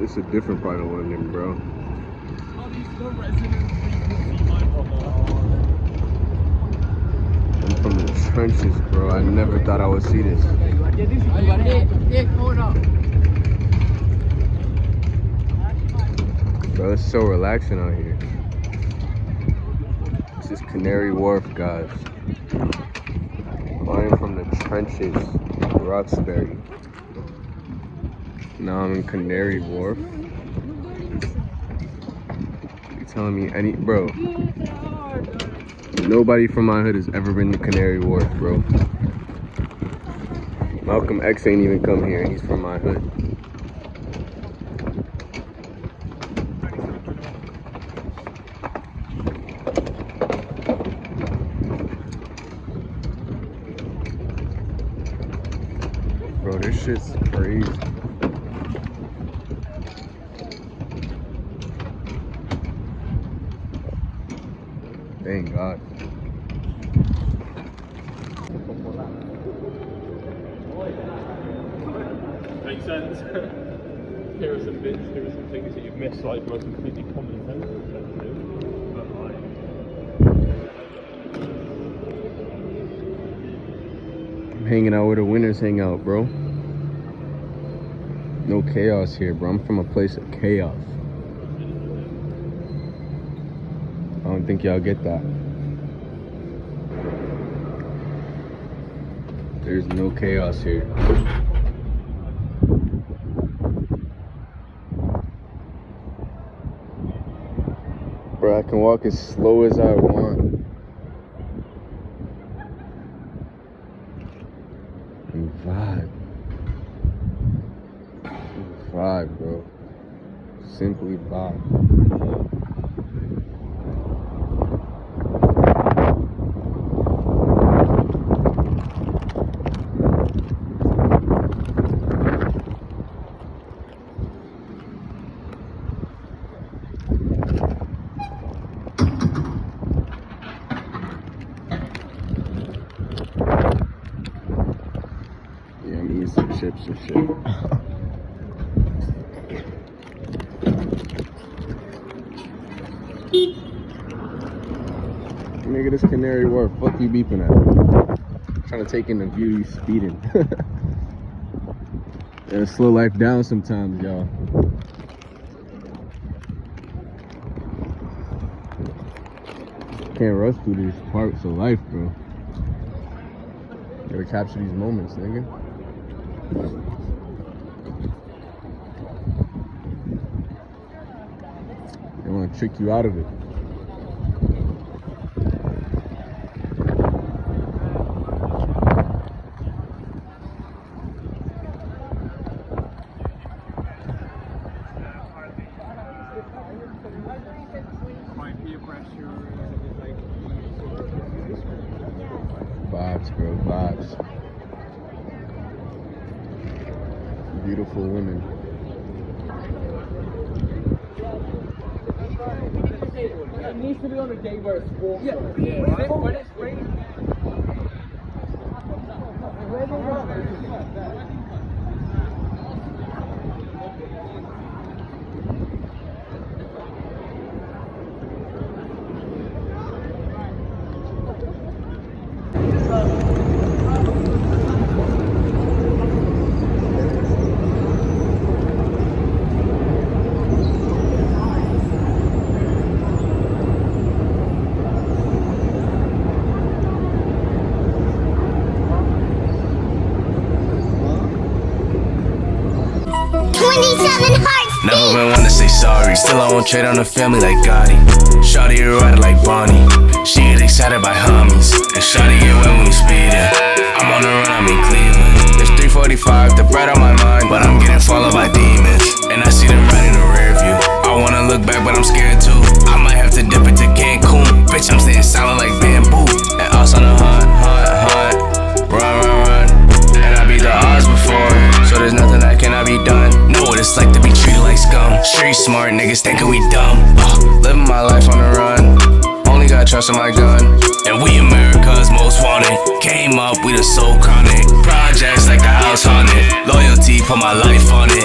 It's a different part of London, bro. I'm from the trenches, bro. I never thought I would see this. Bro, it's so relaxing out here. This is Canary Wharf, guys. I am from the trenches, Roxbury. Now I'm in Canary Wharf. You telling me bro? Nobody from my hood has ever been to Canary Wharf, bro. Malcolm X ain't even come here, and he's from my hood. Bro, this shit's crazy. Thank God. Makes sense. Here are some bits, here are some things that you've missed, like most completely common sense. But I'm hanging out where the winners hang out, bro. No chaos here, bro. I'm from a place of chaos. I don't think y'all get that. There's no chaos here. Bro, I can walk as slow as I want. And vibe. Vibe, bro. Simply vibe. Yeah, I'm eating some chips and shit. Nigga, this Canary Wharf. Fuck you beeping at? Trying to take in the view, you speeding. Gotta slow life down sometimes, y'all. Can't rush through these parts of life, bro. Gotta capture these moments, nigga. They wanna trick you out of it. Vibes, bro, vibes. Beautiful women. It needs to be on a day where it's warm. Yeah. When it's raining. Never been one to say sorry. Still I won't trade on the family like Gotti. Shawty ride it like Bonnie. She get excited by homies. And Shawty get wet when we speedin'. I'm on the run, I'm in Cleveland. It's 3:45, the bread on my mind, but I'm getting followed by demons. And I see them right in the rear view. I wanna look back, but I'm scared too. I might have to dip it to Cancun. Bitch, I'm staying silent like bamboo. And us on the hunt. Run. And I beat the odds before, so there's nothing that cannot be done. Know what it's like to be treated like scum. Street smart niggas thinking we dumb. Living my life on the run. Only got trust in my gun. And we America's most wanted. Came up, we the soul chronic. Projects like the house haunted. Loyalty, put my life on it.